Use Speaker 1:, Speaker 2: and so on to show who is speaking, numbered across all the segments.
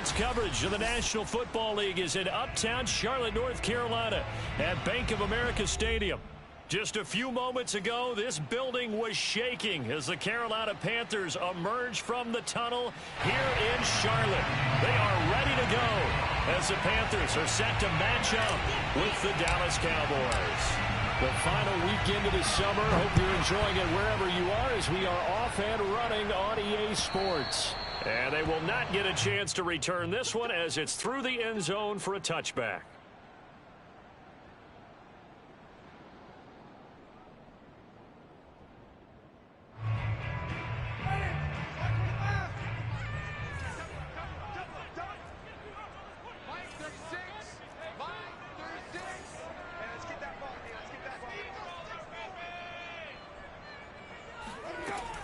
Speaker 1: Sports coverage of the National Football League is in uptown Charlotte, North Carolina at Bank of America Stadium. Just a few moments ago, this building was shaking as the Carolina Panthers emerge from the tunnel here in Charlotte. They are ready to go as the Panthers are set to match up with the Dallas Cowboys. The final weekend of the summer. Hope you're enjoying it wherever you are as we are off and running on EA Sports. And they will not get a chance to return this one as it's through the end zone for a touchback.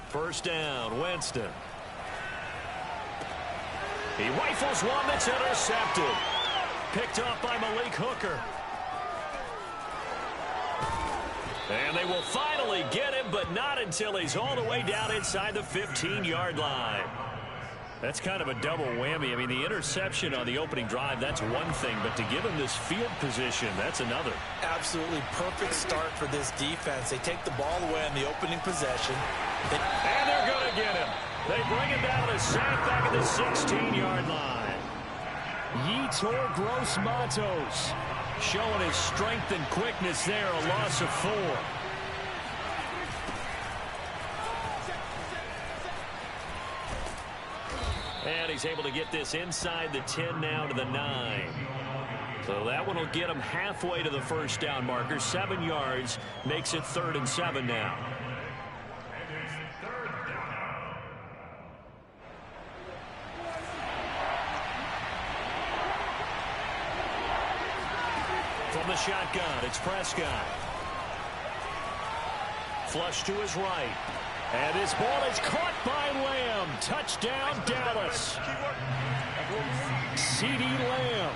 Speaker 1: First down, Winston. He rifles one that's intercepted. Picked off by Malik Hooker. And they will finally get him, but not until he's all the way down inside the 15-yard line. That's kind of a double whammy. I mean, the interception on the opening drive, that's one thing, but to give him this field position, that's another.
Speaker 2: Absolutely perfect start for this defense. They take the ball away on the opening possession.
Speaker 1: And they're going to get him. They bring him down to sack back at the 16-yard line. Yetur Gross-Matos showing his strength and quickness there, a loss of 4. And he's able to get this inside the 10 now to the 9. So that one will get him halfway to the first down marker. 7 yards makes it 3rd and 7 now. From the shotgun, it's Prescott. Flush to his right. And this ball is caught by Lamb. Touchdown, Dallas. CeeDee Lamb,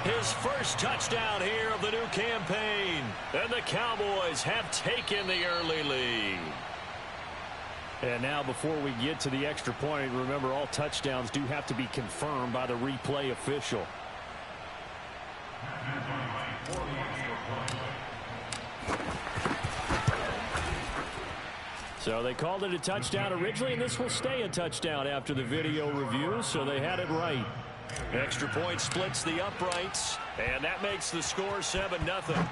Speaker 1: his first touchdown here of the new campaign. And the Cowboys have taken the early lead. And now before we get to the extra point, remember all touchdowns do have to be confirmed by the replay official. So they called it a touchdown originally, and this will stay a touchdown after the video review, so they had it right. Extra point splits the uprights, and that makes the score 7-0.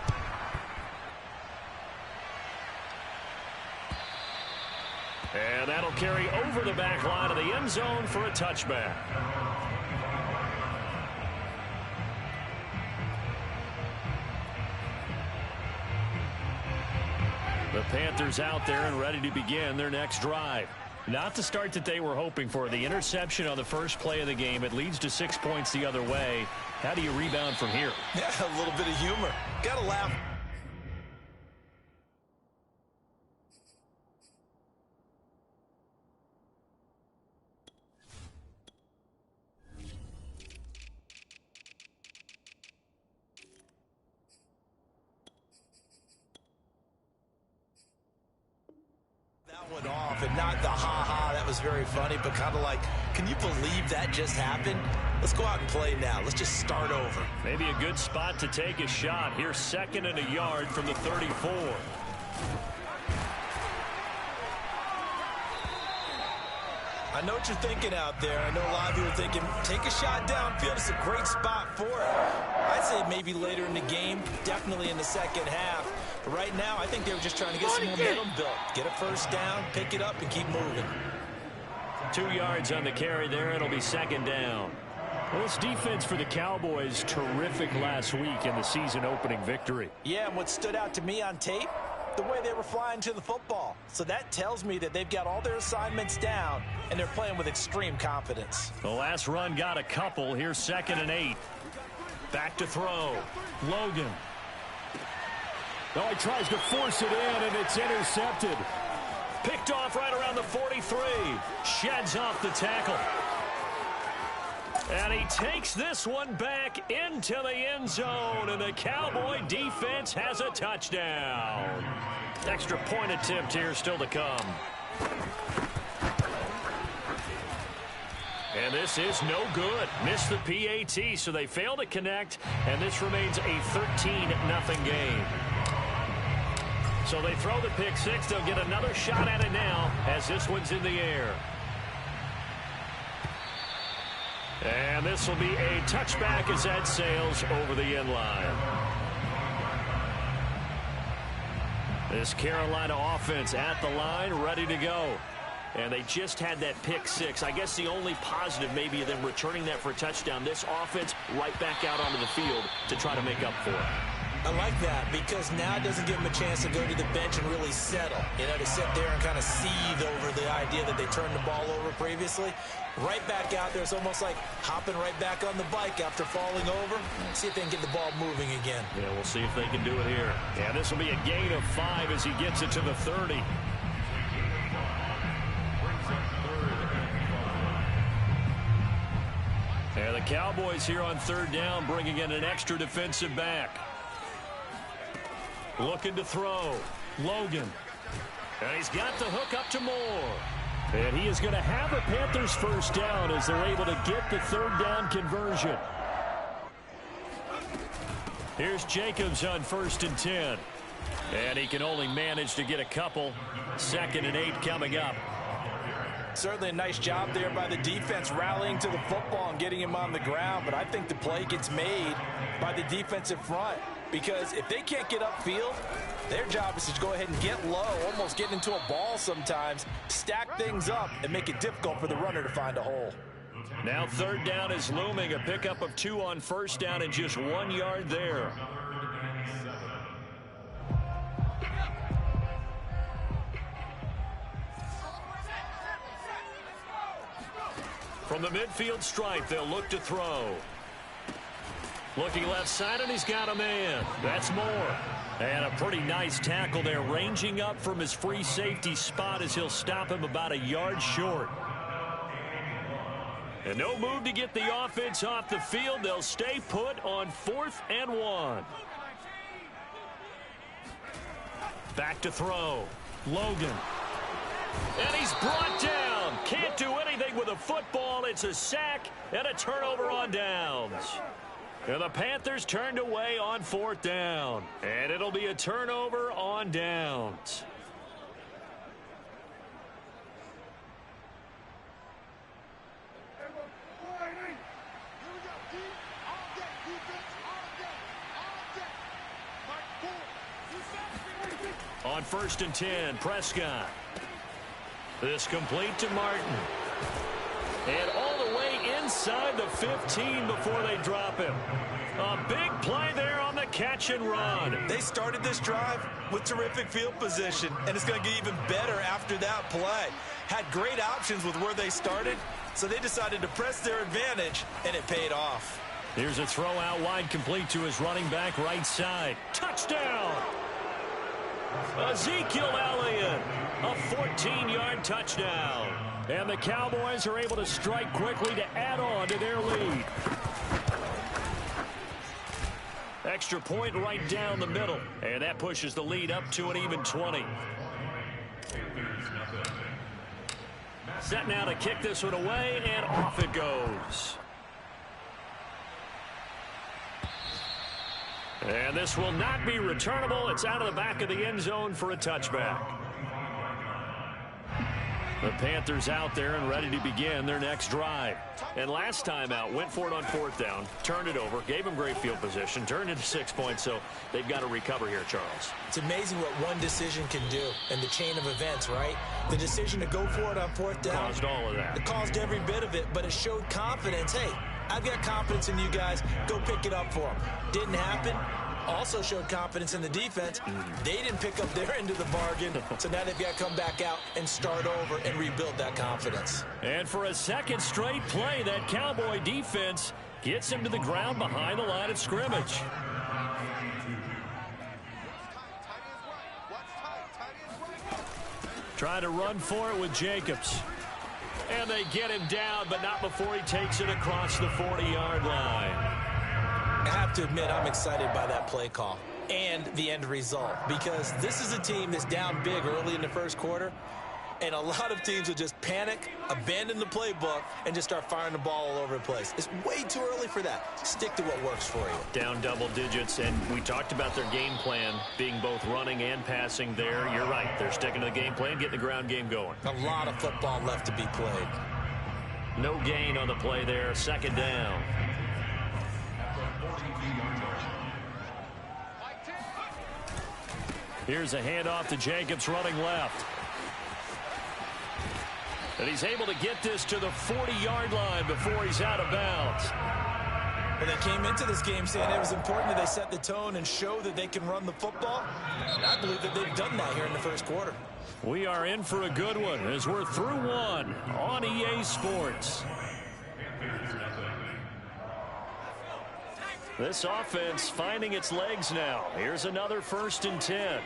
Speaker 1: And that'll carry over the back line of the end zone for a touchback. The Panthers out there and ready to begin their next drive. Not the start that they were hoping for. The interception on the first play of the game. It leads to 6 points the other way. How do you rebound from here?
Speaker 2: Yeah, a little bit of humor. Gotta laugh. Went off and not the ha-ha, that was very funny, but kind of like, can you believe that just happened? Let's go out and play now. Let's just start over.
Speaker 1: Maybe a good spot to take a shot. Here's 2nd and a yard from the 34.
Speaker 2: I know what you're thinking out there. I know a lot of you are thinking, take a shot downfield. It's a great spot for it. I'd say maybe later in the game, definitely in the second half. But right now, I think they were just trying to get some momentum built. Get a first down, pick it up, and keep moving.
Speaker 1: 2 yards on the carry there. It'll be 2nd down. Well, this defense for the Cowboys, terrific last week in the season opening victory.
Speaker 2: Yeah, and what stood out to me on tape, the way they were flying to the football. So that tells me that they've got all their assignments down, and they're playing with extreme confidence.
Speaker 1: The last run got a couple. Here's 2nd and 8. Back to throw. Logan. Oh, he tries to force it in, and it's intercepted. Picked off right around the 43. Sheds off the tackle. And he takes this one back into the end zone, and the Cowboy defense has a touchdown. Extra point attempt here still to come. And this is no good. Missed the PAT, so they fail to connect, and this remains a 13-0 game. So they throw the pick six. They'll get another shot at it now as this one's in the air. And this will be a touchback as that sails over the end line. This Carolina offense at the line, ready to go. And they just had that pick six. I guess the only positive maybe of them returning that for a touchdown. This offense right back out onto the field to try to make up for it.
Speaker 2: I like that because now it doesn't give them a chance to go to the bench and really settle. You know, to sit there and kind of seethe over the idea that they turned the ball over previously. Right back out there. It's almost like hopping right back on the bike after falling over. See if they can get the ball moving again.
Speaker 1: Yeah, we'll see if they can do it here. Yeah, this will be a gain of 5 as he gets it to the 30. And the Cowboys here on third down bringing in an extra defensive back. Looking to throw. Logan. And he's got the hook up to Moore. And he is going to have a Panthers first down as they're able to get the third down conversion. Here's Jacobs on 1st and 10. And he can only manage to get a couple. 2nd and 8 coming up.
Speaker 2: Certainly a nice job there by the defense rallying to the football and getting him on the ground. But I think the play gets made by the defensive front. Because if they can't get upfield, their job is to go ahead and get low, almost get into a ball sometimes, stack things up, and make it difficult for the runner to find a hole.
Speaker 1: Now third down is looming. A pickup of 2 on first down and just 1 yard there. From the midfield stripe, they'll look to throw. Looking left side, and he's got a man. That's Moore. And a pretty nice tackle there, ranging up from his free safety spot as he'll stop him about a yard short. And no move to get the offense off the field. They'll stay put on 4th and 1. Back to throw. Logan. And he's brought down. Can't do anything with a football. It's a sack and a turnover on downs. And the Panthers turned away on 4th down. And it'll be a turnover on downs. On 1st and 10, Prescott. This complete to Martin. And all the way inside the 15 before they drop him. A big play there on the catch and run.
Speaker 2: They started this drive with terrific field position, and it's going to get even better after that play. Had great options with where they started, so they decided to press their advantage, and it paid off.
Speaker 1: Here's a throw out wide complete to his running back right side. Touchdown! Ezekiel Elliott, a 14-yard touchdown. And the Cowboys are able to strike quickly to add on to their lead. Extra point right down the middle. And that pushes the lead up to an even 20. Set now to kick this one away, and off it goes. And this will not be returnable. It's out of the back of the end zone for a touchback. The Panthers out there and ready to begin their next drive. And last time out, went for it on 4th down, turned it over, gave them great field position, turned it to 6 points, so they've got to recover here, Charles.
Speaker 2: It's amazing what one decision can do in the chain of events, right? The decision to go for it on 4th down.
Speaker 1: Caused all of that.
Speaker 2: It caused every bit of it, but it showed confidence. Hey, I've got confidence in you guys. Go pick it up for them. Didn't happen. Also showed confidence in the defense. They didn't pick up their end of the bargain, so now they've got to come back out and start over and rebuild that confidence.
Speaker 1: And for a second straight play, that Cowboy defense gets him to the ground behind the line of scrimmage. Trying to run for it with Jacobs. And they get him down, but not before he takes it across the 40-yard line.
Speaker 2: I have to admit, I'm excited by that play call and the end result, because this is a team that's down big early in the first quarter, And a lot of teams will just panic, abandon the playbook, and just start firing the ball all over the place. It's way too early for that. Stick to what works for you.
Speaker 1: Down double digits, and we talked about their game plan being both running and passing there. You're right. They're sticking to the game plan, getting the ground game going.
Speaker 2: A lot of football left to be played.
Speaker 1: No gain on the play there. Second down. Here's a handoff to Jacobs running left. And he's able to get this to the 40-yard line before he's out of bounds.
Speaker 2: When they came into this game saying it was important that they set the tone and show that they can run the football, and I believe that they've done that here in the first quarter.
Speaker 1: We are in for a good one as we're through one on EA Sports. This offense finding its legs now. Here's another 1st and 10.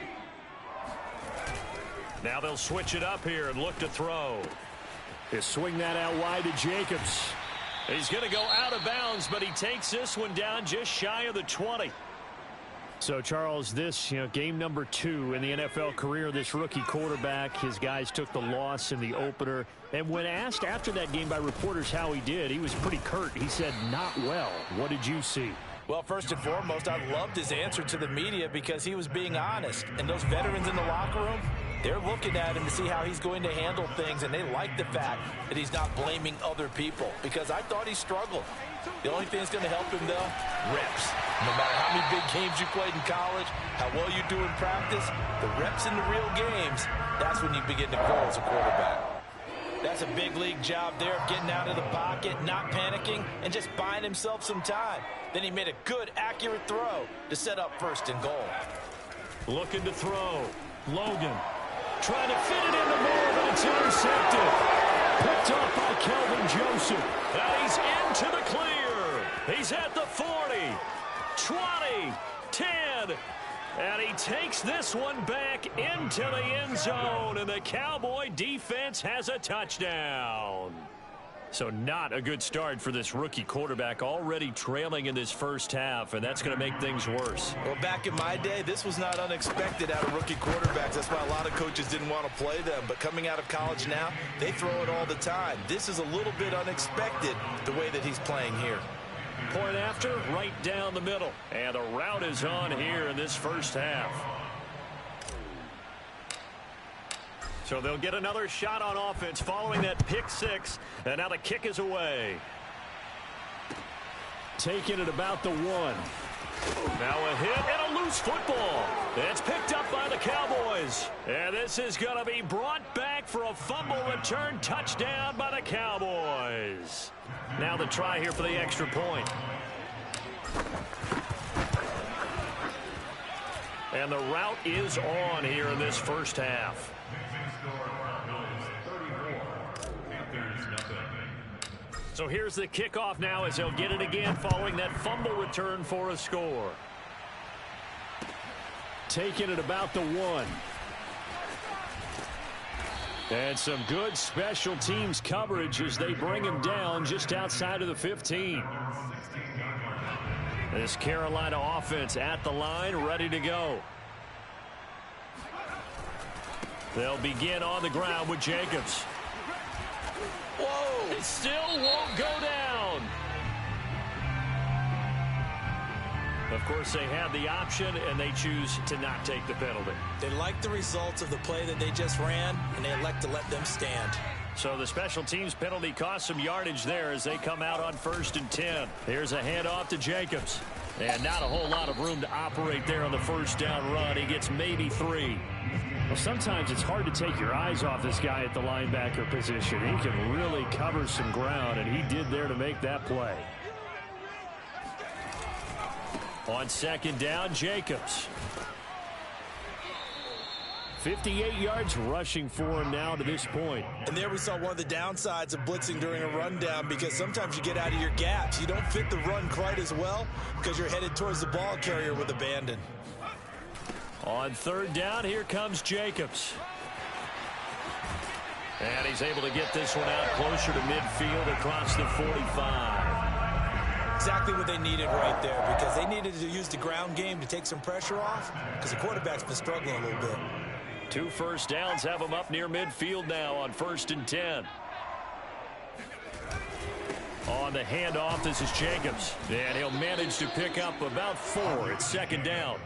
Speaker 1: Now they'll switch it up here and look to throw. He'll swing that out wide to Jacobs. He's going to go out of bounds, but he takes this one down just shy of the 20. So, Charles, this, game number 2 in the NFL career of this rookie quarterback. His guys took the loss in the opener. And when asked after that game by reporters how he did, he was pretty curt. He said, not well. What did you see?
Speaker 2: Well, first and foremost, I loved his answer to the media because he was being honest. And those veterans in the locker room, they're looking at him to see how he's going to handle things, and they like the fact that he's not blaming other people because I thought he struggled. The only thing that's going to help him, though, reps. No matter how many big games you played in college, how well you do in practice, the reps in the real games, that's when you begin to grow as a quarterback. That's a big league job there of getting out of the pocket, not panicking, and just buying himself some time. Then he made a good, accurate throw to set up 1st and goal.
Speaker 1: Looking to throw. Logan trying to fit it into Moore, but it's intercepted. Picked off by Kelvin Joseph. And he's into the clear. He's at the 40, 20, 10. And he takes this one back into the end zone, and the Cowboy defense has a touchdown. So not a good start for this rookie quarterback, already trailing in this first half, and that's going to make things worse.
Speaker 2: Well, back in my day, this was not unexpected out of rookie quarterbacks. That's why a lot of coaches didn't want to play them. But coming out of college now, they throw it all the time. This is a little bit unexpected, the way that he's playing here.
Speaker 1: Point after, right down the middle. And the route is on here in this first half. So they'll get another shot on offense following that pick 6. And now the kick is away. Taking it about the 1. Now a hit and a loose football. It's picked up by the Cowboys. And this is going to be brought back for a fumble return touchdown by the Cowboys. Now the try here for the extra point. And the route is on here in this first half. So here's the kickoff now as they'll get it again following that fumble return for a score. Taking it about the 1. And some good special teams coverage as they bring him down just outside of the 15. This Carolina offense at the line, ready to go. They'll begin on the ground with Jacobs. Whoa! It still won't go down. Of course, they had the option, and they choose to not take the penalty.
Speaker 2: They like the results of the play that they just ran, and they elect to let them stand.
Speaker 1: So the special teams penalty cost some yardage there as they come out on 1st and 10. Here's a handoff to Jacobs. And not a whole lot of room to operate there on the first down run. He gets maybe 3. Well, sometimes it's hard to take your eyes off this guy at the linebacker position. He can really cover some ground, and he did there to make that play. On 2nd down, Jacobs. 58 yards rushing for him now to this point.
Speaker 2: And there we saw one of the downsides of blitzing during a rundown, because sometimes you get out of your gaps. You don't fit the run quite as well because you're headed towards the ball carrier with abandon.
Speaker 1: On 3rd down, here comes Jacobs. And he's able to get this one out closer to midfield across the 45.
Speaker 2: Exactly what they needed right there, because they needed to use the ground game to take some pressure off, because the quarterback's been struggling a little bit.
Speaker 1: 2 first downs have them up near midfield now on 1st and 10. On the handoff, this is Jacobs. And he'll manage to pick up about 4 at 2nd down.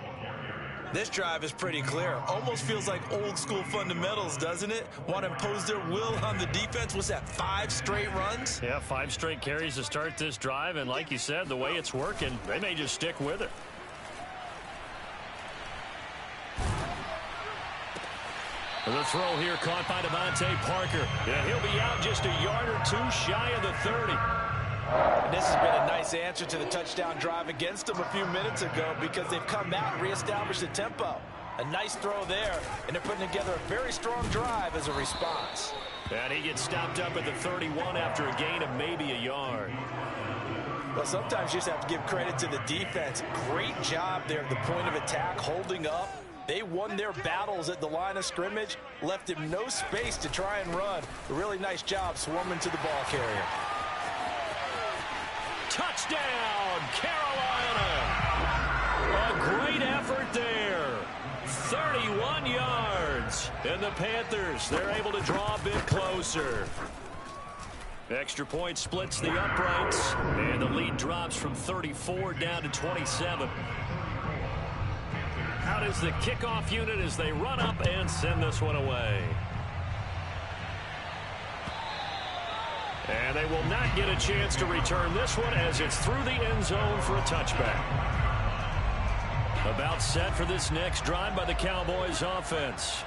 Speaker 2: This drive is pretty clear. Almost feels like old school fundamentals, doesn't it? Want to impose their will on the defense. What's that, 5 straight runs?
Speaker 1: Yeah, 5 straight carries to start this drive. And like you said, the way it's working, they may just stick with it. The throw here caught by Devontae Parker. And he'll be out just a yard or 2 shy of the 30.
Speaker 2: And this has been a nice answer to the touchdown drive against them a few minutes ago because they've come out and reestablished the tempo. A nice throw there, and they're putting together a very strong drive as a response.
Speaker 1: And he gets stopped up at the 31 after a gain of maybe a yard.
Speaker 2: Well, sometimes you just have to give credit to the defense. Great job there at the point of attack, holding up. They won their battles at the line of scrimmage, left him no space to try and run. A really nice job swarming to the ball carrier.
Speaker 1: Touchdown, Carolina! A great effort there. 31 yards. And the Panthers, they're able to draw a bit closer. Extra point splits the uprights. And the lead drops from 34 down to 27. Out is the kickoff unit as they run up and send this one away. And they will not get a chance to return this one as it's through the end zone for a touchback. About set for this next drive by the Cowboys offense.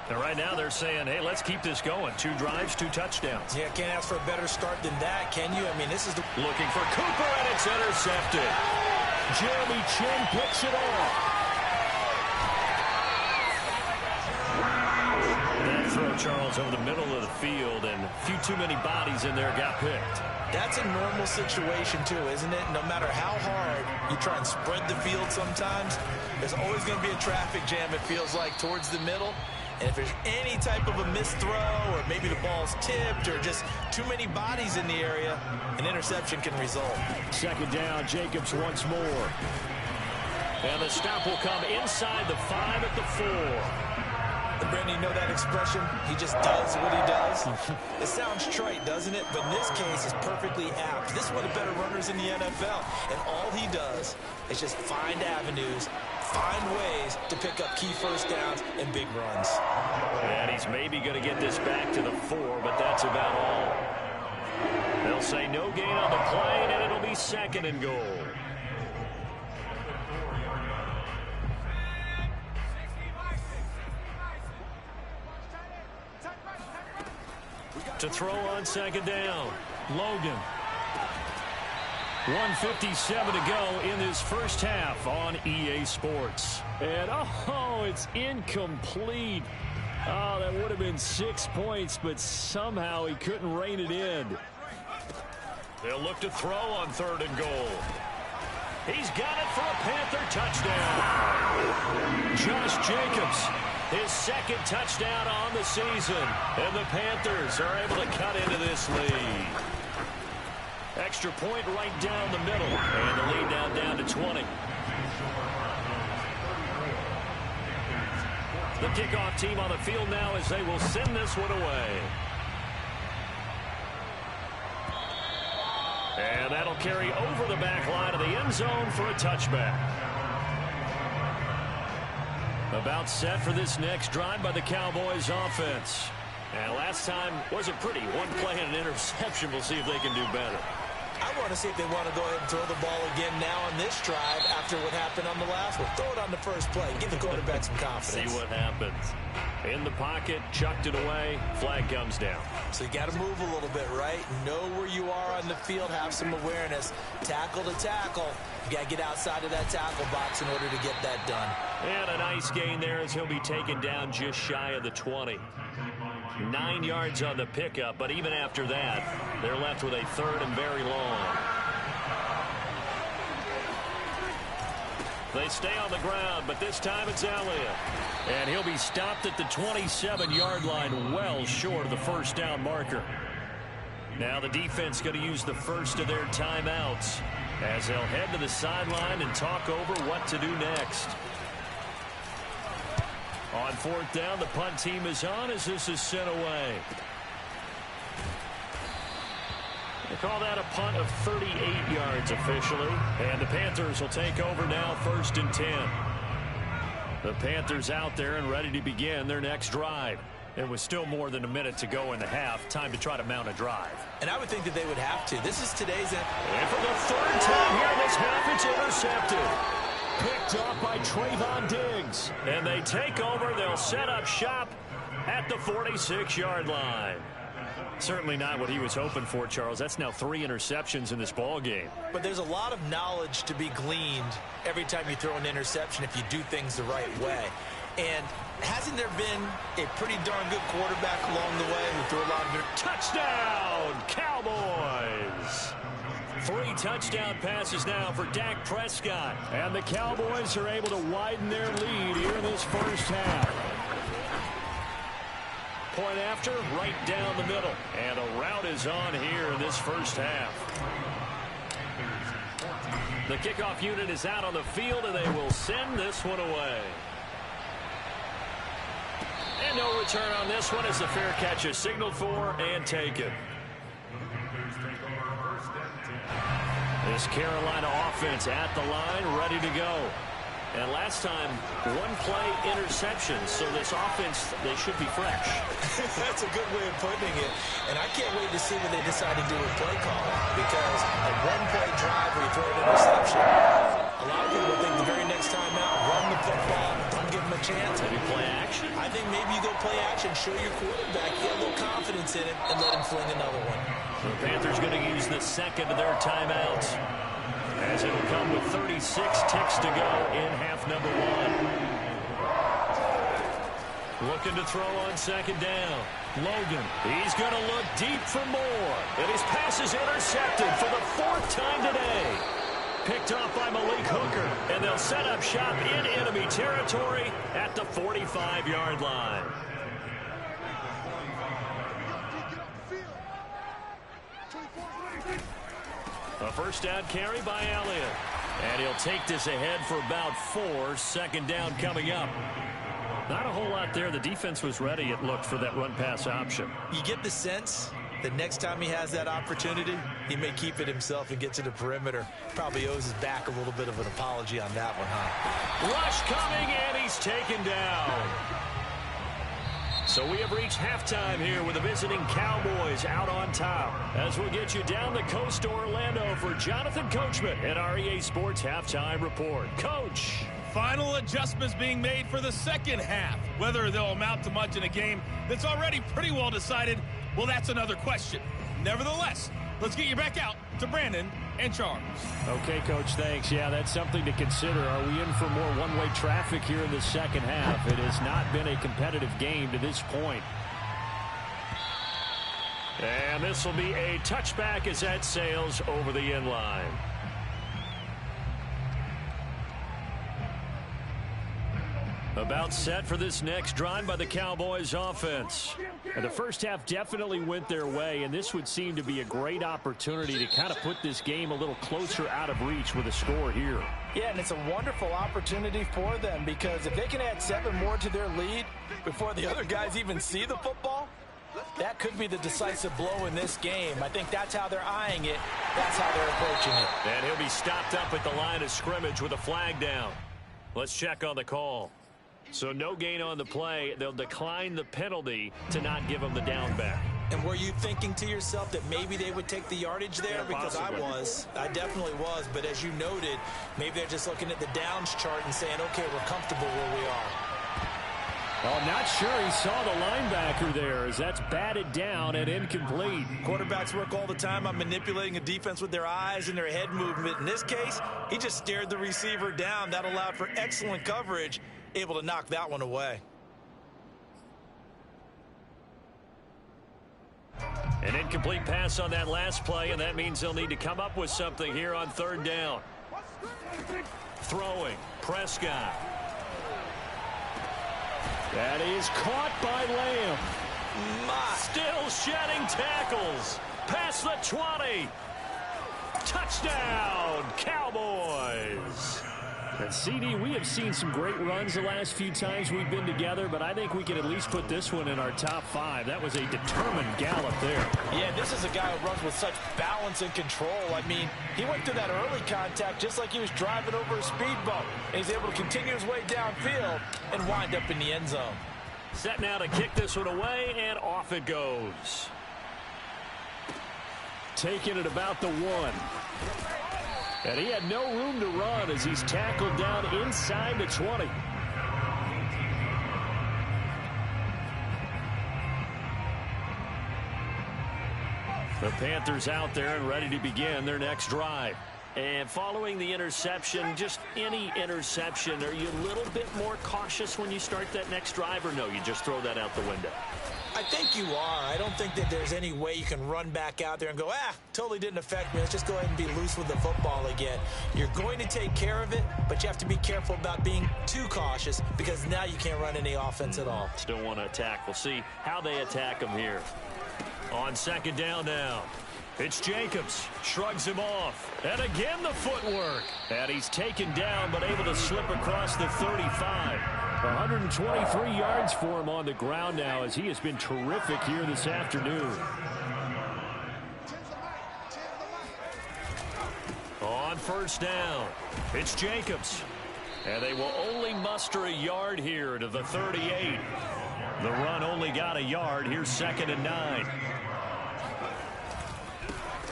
Speaker 1: And right now they're saying, hey, let's keep this going. 2 drives, 2 touchdowns.
Speaker 2: Yeah, can't ask for a better start than that, can you? I mean, this is the...
Speaker 1: Looking for Cooper, and it's intercepted. Jeremy Chinn picks it off. Throw, Charles, over the middle of the field, and a few too many bodies in there got picked.
Speaker 2: That's a normal situation, too, isn't it? No matter how hard you try and spread the field sometimes, there's always going to be a traffic jam, it feels like, towards the middle. And if there's any type of a missed throw, or maybe the ball's tipped, or just too many bodies in the area, an interception can result.
Speaker 1: 2nd down, Jacobs once more. And the stop will come inside the 5 at the 4.
Speaker 2: Brandon, you know that expression? He just does what he does. It sounds trite, doesn't it? But in this case, it's perfectly apt. This is one of the better runners in the NFL. And all he does is just find avenues, find ways to pick up key first downs and big runs.
Speaker 1: And he's maybe going to get this back to the 4, but that's about all. They'll say no gain on the play, and it'll be 2nd and goal. To throw on 2nd down, Logan. 1:57 to go in this first half on EA Sports. And, oh, it's incomplete. Oh, that would have been 6 points, but somehow he couldn't rein it in. They'll look to throw on 3rd and goal. He's got it for a Panther touchdown. Josh Jacobs. His 2nd touchdown on the season. And the Panthers are able to cut into this lead. Extra point right down the middle. And the lead down to 20. The kickoff team on the field now as they will send this one away. And that'll carry over the back line of the end zone for a touchback. About set for this next drive by the Cowboys offense. And last time wasn't pretty. 1 play and an interception. We'll see if they can do better.
Speaker 2: I want to see if they want to go ahead and throw the ball again now on this drive after what happened on the last one. Throw it on the first play. Give the quarterback some confidence.
Speaker 1: See what happens. In the pocket, chucked it away. Flag comes down.
Speaker 2: So you got to move a little bit, right? Know where you are on the field. Have some awareness. Tackle to tackle. You got to get outside of that tackle box in order to get that done.
Speaker 1: And a nice gain there as he'll be taken down just shy of the 20. 9 yards on the pickup, but even after that, they're left with a 3rd and very long. They stay on the ground, but this time it's Elliott. And he'll be stopped at the 27-yard line, well short of the first down marker. Now the defense going to use the first of their timeouts as they'll head to the sideline and talk over what to do next. On fourth down, the punt team is on as this is sent away. They call that a punt of 38 yards officially. And the Panthers will take over now, 1st and 10. The Panthers out there and ready to begin their next drive. It was still more than a minute to go in the half. Time to try to mount a drive.
Speaker 2: And I would think that they would have to. This is today's end.
Speaker 1: And for the 3rd time here this half, it's intercepted. Picked off by Trayvon Diggs. And they take over. They'll set up shop at the 46-yard line. Certainly not what he was hoping for, Charles. That's now 3 interceptions in this ball game.
Speaker 2: But there's a lot of knowledge to be gleaned every time you throw an interception if you do things the right way. And hasn't there been a pretty darn good quarterback along the way who threw a lot of...
Speaker 1: Touchdown, Cowboys! 3 touchdown passes now for Dak Prescott. And the Cowboys are able to widen their lead here in this first half. Point after, right down the middle. And a rout is on here in this first half. The kickoff unit is out on the field, and they will send this one away. And no return on this one as the fair catch is signaled for and taken. This Carolina offense at the line, ready to go. And last time, 1-play interception, so this offense, they should be fresh.
Speaker 2: That's a good way of putting it. And I can't wait to see what they decide to do with play calling. Because a 1-play drive where you throw an interception, a lot of people think the very next time out, run the football, don't give them a chance.
Speaker 1: Maybe play action?
Speaker 2: I think maybe you go play action, show your quarterback, get a little confidence in it, and let him fling another one.
Speaker 1: The Panthers going to use the second of their timeouts, as it'll come with 36 ticks to go in half number 1. Looking to throw on second down. Logan, he's going to look deep for more. And his pass is intercepted for the 4th time today. Picked off by Malik Hooker. And they'll set up shop in enemy territory at the 45-yard line. A first down carry by Elliott. And he'll take this ahead for about 4. Second down coming up. Not a whole lot there. The defense was ready, it looked, for that run-pass option.
Speaker 2: You get the sense that next time he has that opportunity, he may keep it himself and get to the perimeter. Probably owes his back a little bit of an apology on that one, huh?
Speaker 1: Rush coming, and he's taken down. So we have reached halftime here with the visiting Cowboys out on top. As we'll get you down the coast to Orlando for Jonathan Coachman at our EA Sports Halftime Report. Coach.
Speaker 3: Final adjustments being made for the second half. Whether they'll amount to much in a game that's already pretty well decided, well, that's another question. Nevertheless, let's get you back out to Brandon and Charles.
Speaker 1: Okay, Coach, thanks. Yeah, that's something to consider. Are we in for more one-way traffic here in the second half? It has not been a competitive game to this point. And this will be a touchback as that sails over the end line. About set for this next drive by the Cowboys offense. And the first half definitely went their way, and this would seem to be a great opportunity to kind of put this game a little closer out of reach with a score here.
Speaker 4: Yeah, and it's a wonderful opportunity for them, because if they can add 7 more to their lead before the other guys even see the football, that could be the decisive blow in this game. I think that's how they're eyeing it. That's how they're approaching it.
Speaker 1: And he'll be stopped up at the line of scrimmage with a flag down. Let's check on the call. So no gain on the play. They'll decline the penalty to not give them the down back.
Speaker 2: And were you thinking to yourself that maybe they would take the yardage there?
Speaker 1: Yeah,
Speaker 2: because
Speaker 1: possibly.
Speaker 2: I definitely was. But as you noted, maybe they're just looking at the downs chart and saying, okay, we're comfortable where we are.
Speaker 1: Well, I'm not sure he saw the linebacker there, as that's batted down and incomplete.
Speaker 2: Quarterbacks work all the time on manipulating a defense with their eyes and their head movement. In this case, he just stared the receiver down. That allowed for excellent coverage, able to knock that one away.
Speaker 1: An incomplete pass on that last play, and that means they'll need to come up with something here on third down. Throwing, Prescott. That is caught by Lamb. Still shedding tackles. Past the 20. Touchdown, Cowboys. And CD, we have seen some great runs the last few times we've been together, but I think we can at least put this one in our top 5. That was a determined gallop there.
Speaker 4: Yeah, this is a guy who runs with such balance and control. I mean, he went through that early contact just like he was driving over a speedboat. And he's able to continue his way downfield and wind up in the end zone.
Speaker 1: Set now to kick this one away, and off it goes. Taking it about the 1. And he had no room to run as he's tackled down inside the 20. The Panthers out there and ready to begin their next drive. And following the interception, just any interception, are you a little bit more cautious when you start that next drive, or no, you just throw that out the window?
Speaker 2: I think you are. I don't think that there's any way you can run back out there and go, totally didn't affect me. Let's just go ahead and be loose with the football again. You're going to take care of it, but you have to be careful about being too cautious because now you can't run any offense at all.
Speaker 1: Still want to attack. We'll see how they attack him here. On second down now. It's Jacobs. Shrugs him off. And again the footwork. And he's taken down but able to slip across the 35. 123 yards for him on the ground now as he has been terrific here this afternoon. On first down, it's Jacobs. And they will only muster a yard here to the 38. The run only got a yard. Here's 2nd and 9.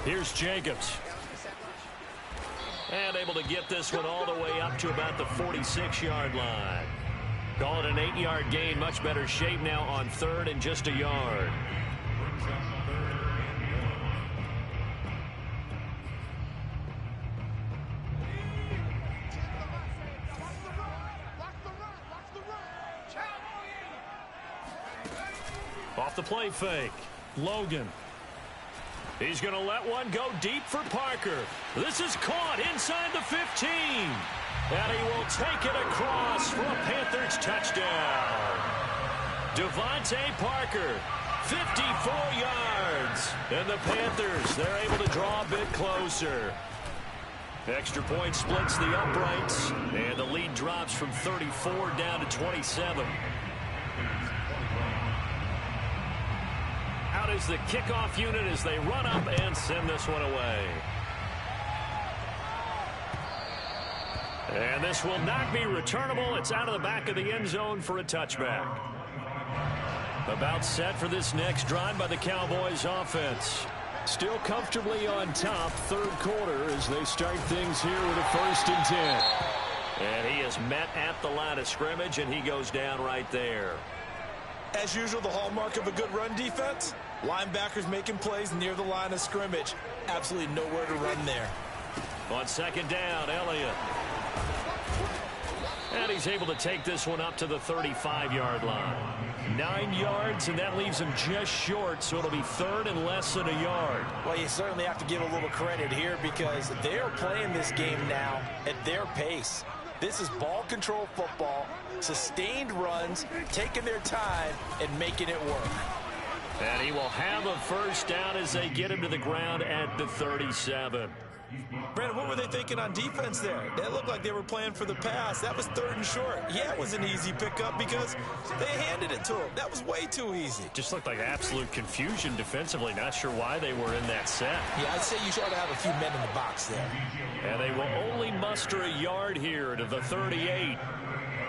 Speaker 1: Here's Jacobs. And able to get this one all the way up to about the 46-yard line. Call it an 8-yard gain. Much better shape now on 3rd and just a yard. Off the play fake. Logan. He's going to let one go deep for Parker. This is caught inside the 15. And he will take it across for a Panthers touchdown. Devontae Parker, 54 yards. And the Panthers, they're able to draw a bit closer. Extra point splits the uprights. And the lead drops from 34 down to 27. Out is the kickoff unit as they run up and send this one away. And this will not be returnable. It's out of the back of the end zone for a touchback. About set for this next drive by the Cowboys offense. Still comfortably on top, 3rd quarter as they start things here with a 1st and 10. And he is met at the line of scrimmage, and he goes down right there.
Speaker 2: As usual, the hallmark of a good run defense, linebackers making plays near the line of scrimmage. Absolutely nowhere to run there.
Speaker 1: On 2nd down, Elliott. And he's able to take this one up to the 35-yard line. 9 yards, and that leaves him just short, so it'll be 3rd and less than a yard.
Speaker 4: Well, you certainly have to give a little credit here because they're playing this game now at their pace. This is ball control football, sustained runs, taking their time, and making it work.
Speaker 1: And he will have a 1st down as they get him to the ground at the 37.
Speaker 2: Brandon, what were they thinking on defense there? That looked like they were playing for the pass. That was 3rd and short. Yeah, it was an easy pickup because they handed it to him. That was way too easy.
Speaker 1: Just looked like absolute confusion defensively. Not sure why they were in that set.
Speaker 2: Yeah, I'd say you ought to have a few men in the box there.
Speaker 1: And they will only muster a yard here to the 38.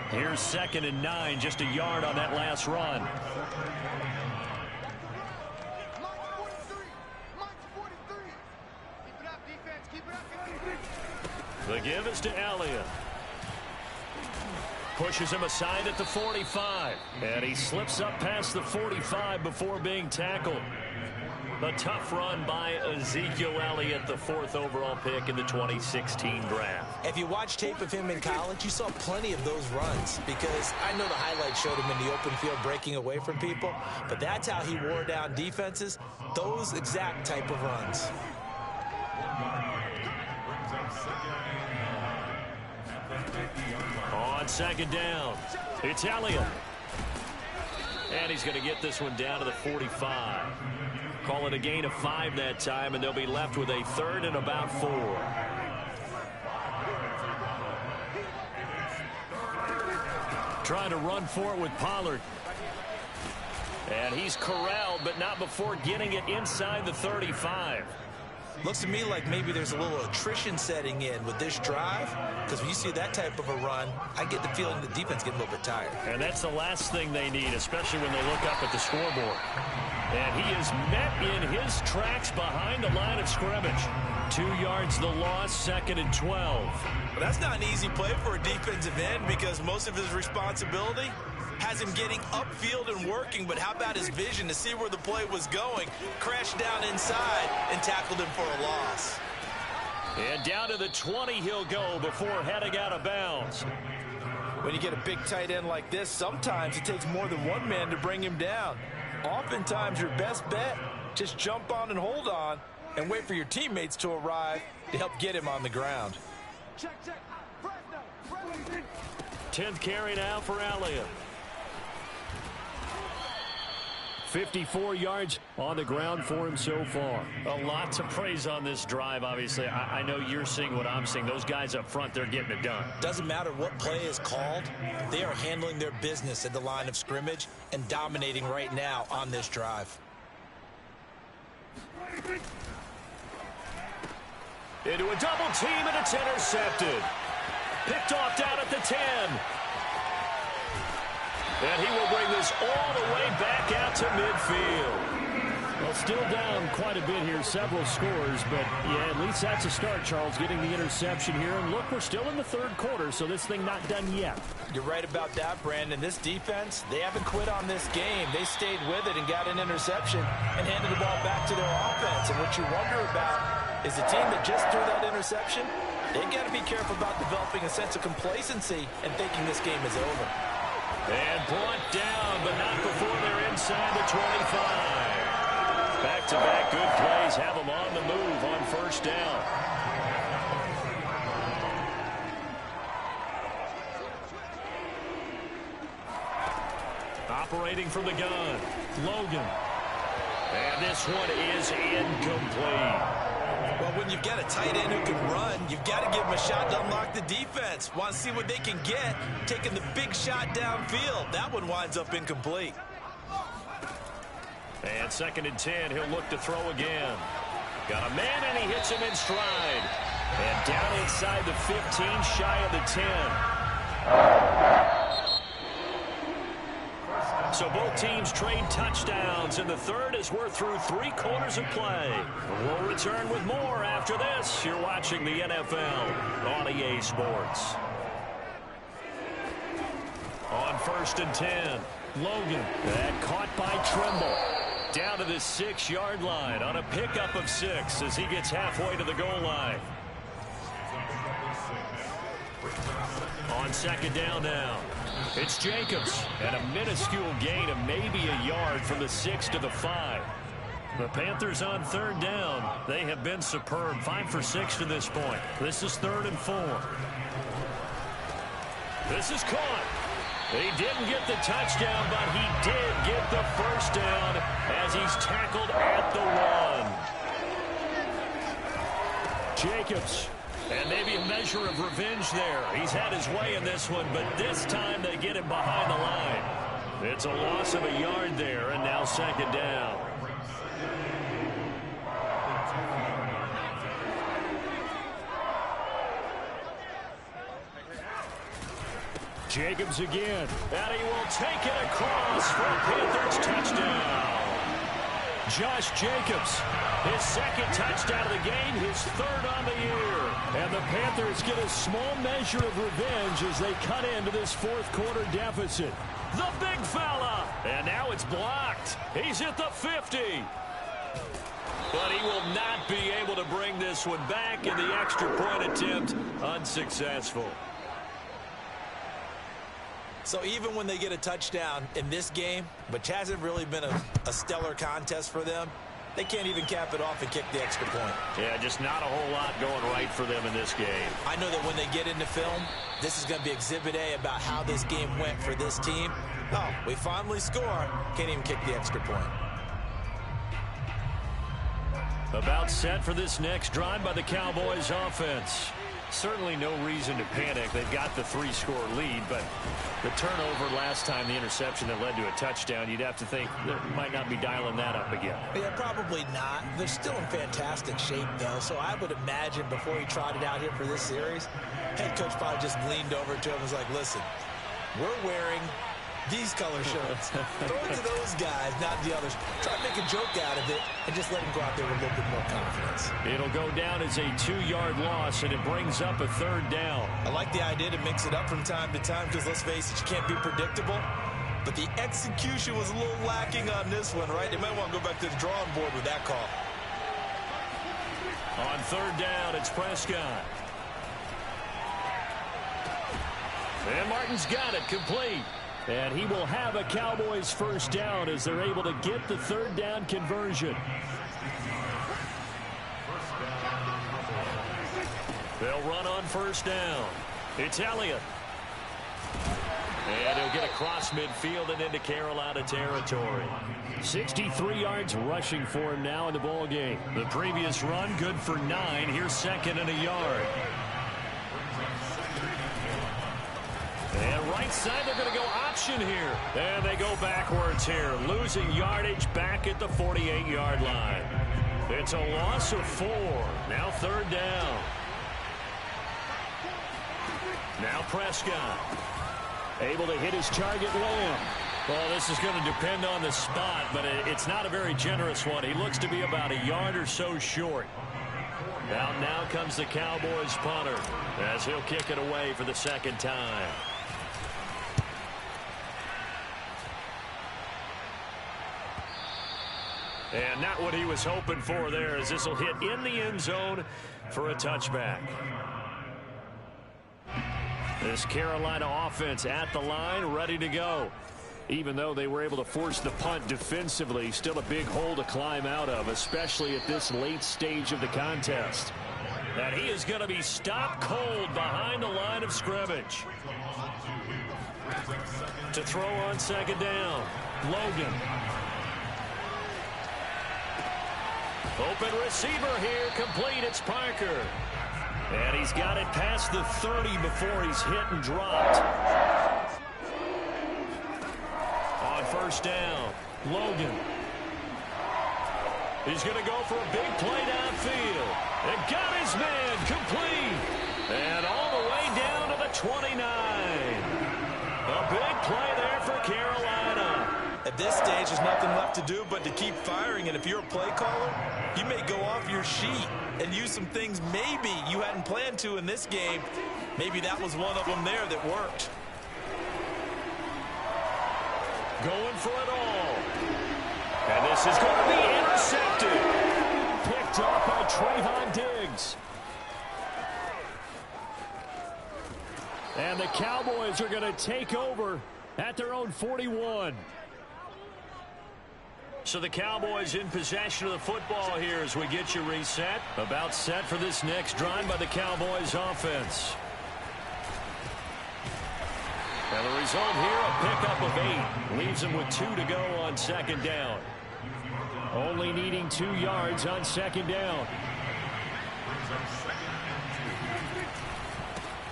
Speaker 1: Here's 2nd and 9, just a yard on that last run. The give is to Elliott. Pushes him aside at the 45. And he slips up past the 45 before being tackled. A tough run by Ezekiel Elliott, the 4th overall pick in the 2016 draft.
Speaker 2: If you watch tape of him in college, you saw plenty of those runs because I know the highlights showed him in the open field breaking away from people, but that's how he wore down defenses, those exact type of runs.
Speaker 1: On 2nd down, it's Elliott. And he's going to get this one down to the 45. Call it a gain of 5 that time, and they'll be left with a 3rd and about 4. trying to run for it with Pollard. And he's corralled, but not before getting it inside the 35.
Speaker 2: Looks to me like maybe there's a little attrition setting in with this drive, because when you see that type of a run, I get the feeling the defense getting a little bit tired.
Speaker 1: And that's the last thing they need, especially when they look up at the scoreboard. And he is met in his tracks behind the line of scrimmage. 2 yards the loss, 2nd and 12.
Speaker 2: Well, that's not an easy play for a defensive end because most of his responsibility has him getting upfield and working, but how about his vision to see where the play was going? Crashed down inside and tackled him for a loss.
Speaker 1: And down to the 20 he'll go before heading out of bounds.
Speaker 4: When you get a big tight end like this, sometimes it takes more than one man to bring him down. Oftentimes your best bet, just jump on and hold on and wait for your teammates to arrive to help get him on the ground.
Speaker 1: 10th carry now for Elliott. 54 yards on the ground for him so far. A lot to praise on this drive, obviously. I know you're seeing what I'm seeing. Those guys up front, they're getting it done.
Speaker 2: Doesn't matter what play is called. They are handling their business at the line of scrimmage and dominating right now on this drive.
Speaker 1: Into a double team, and it's intercepted. Picked off down at the 10. And he will bring this all the way back out to midfield. Well, still down quite a bit here, several scores, but yeah, at least that's a start, Charles, getting the interception here. And look, we're still in the 3rd quarter, so this thing not done yet.
Speaker 4: You're right about that, Brandon. This defense, they haven't quit on this game. They stayed with it and got an interception and handed the ball back to their offense. And what you wonder about is the team that just threw that interception, they've got to be careful about developing a sense of complacency and thinking this game is over.
Speaker 1: And brought down, but not before they're inside the 25. Back-to-back good plays have them on the move on 1st down. Operating from the gun, Logan. And this one is incomplete.
Speaker 2: Well, when you've got a tight end who can run, you've got to give him a shot to unlock the defense. Want to see what they can get, taking the big shot downfield. That one winds up incomplete.
Speaker 1: And 2nd and 10, he'll look to throw again. Got a man, and he hits him in stride. And down inside the 15, shy of the 10. So both teams trade touchdowns in the 3rd as we're through 3 quarters of play. We'll return with more after this. You're watching the NFL on EA Sports. On 1st and 10, Logan. That caught by Trimble. Down to the 6-yard line on a pickup of 6 as he gets halfway to the goal line. On 2nd down now, it's Jacobs, and a minuscule gain of maybe a yard from the 6 to the 5. The Panthers on 3rd down. They have been superb, 5 for 6 to this point. This is 3rd and 4. This is caught. He didn't get the touchdown, but he did get the 1st down as he's tackled at the 1. Jacobs. And maybe a measure of revenge there. He's had his way in this one, but this time they get him behind the line. It's a loss of a yard there, and now 2nd down. Jacobs again, and he will take it across for a Panthers touchdown. Josh Jacobs, his 2nd touchdown of the game, his 3rd on the year. And the Panthers get a small measure of revenge as they cut into this 4th quarter deficit. The big fella, and now it's blocked. He's at the 50. But he will not be able to bring this one back, in the extra point attempt unsuccessful.
Speaker 2: So even when they get a touchdown in this game, which hasn't really been a stellar contest for them, they can't even cap it off and kick the extra point.
Speaker 1: Yeah, just not a whole lot going right for them in this game.
Speaker 2: I know that when they get into film, this is going to be Exhibit A about how this game went for this team. Oh, we finally score. Can't even kick the extra point.
Speaker 1: About set for this next drive by the Cowboys offense. Certainly no reason to panic. They've got the 3-score lead, but the turnover last time, the interception that led to a touchdown, you'd have to think they might not be dialing that up again.
Speaker 2: Yeah, probably not. They're still in fantastic shape, though, so I would imagine before he trotted out here for this series, head coach probably just leaned over to him and was like, listen, we're wearing these color shirts. Throw it to those guys, not the others. Try to make a joke out of it and just let them go out there with a little bit more confidence.
Speaker 1: It'll go down as a 2-yard loss, and it brings up a 3rd down.
Speaker 2: I like the idea to mix it up from time to time because, let's face it, you can't be predictable. But the execution was a little lacking on this one, right? They might want to go back to the drawing board with that call.
Speaker 1: On 3rd down, it's Prescott. And Martin's got it complete. And he will have a Cowboys 1st down as they're able to get the 3rd down conversion. They'll run on 1st down. It's Elliott. And he'll get across midfield and into Carolina territory. 63 yards rushing for him now in the ball game. The previous run good for 9. Here's 2nd and a yard. And right side, they're going to go option here. And they go backwards here, losing yardage back at the 48-yard line. It's a loss of 4. Now 3rd down. Now Prescott. Able to hit his target, Lamb. Well, this is going to depend on the spot, but it's not a very generous one. He looks to be about a yard or so short. Now comes the Cowboys punter as he'll kick it away for the 2nd time. And not what he was hoping for there, as this will hit in the end zone for a touchback. This Carolina offense at the line, ready to go. Even though they were able to force the punt defensively, still a big hole to climb out of, especially at this late stage of the contest. And he is going to be stopped cold behind the line of scrimmage. To throw on 2nd down, Logan. Open receiver here, complete, it's Parker. And he's got it past the 30 before he's hit and dropped. On 1st down, Logan. He's going to go for a big play downfield. And got his man complete. And all the way down to the 29. A big play there for Carolina.
Speaker 2: At this stage, there's nothing left to do but to keep firing. And if you're a play caller, you may go off your sheet and use some things maybe you hadn't planned to in this game. Maybe that was one of them there that worked.
Speaker 1: Going for it all. And this is going to be intercepted. Picked up by Trayvon Diggs. And the Cowboys are going to take over at their own 41. So the Cowboys in possession of the football here as we get you reset. About set for this next drive by the Cowboys offense. And the result here, a pickup of 8. Leaves them with 2 to go on 2nd down. Only needing 2 yards on 2nd down.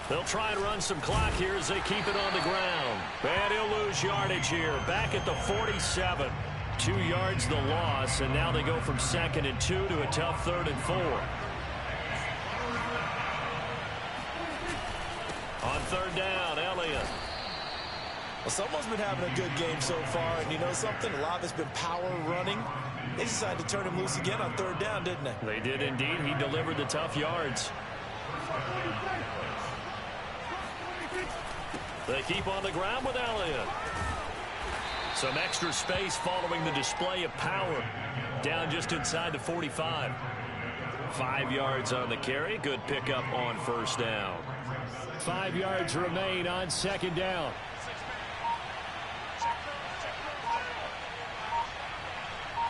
Speaker 1: They'll try and run some clock here as they keep it on the ground. And he'll lose yardage here. Back at the 47. 2 yards the loss, and now they go from 2nd and 2 to a tough 3rd and 4. On 3rd down, Elliott.
Speaker 2: Well, someone's been having a good game so far, and you know something? A lot of it's been power running. They decided to turn him loose again on 3rd down, didn't they?
Speaker 1: They did indeed. He delivered the tough yards. They keep on the ground with Elliott. Some extra space following the display of power. Down just inside the 45. 5 yards on the carry. Good pickup on 1st down. 5 yards remain on 2nd down.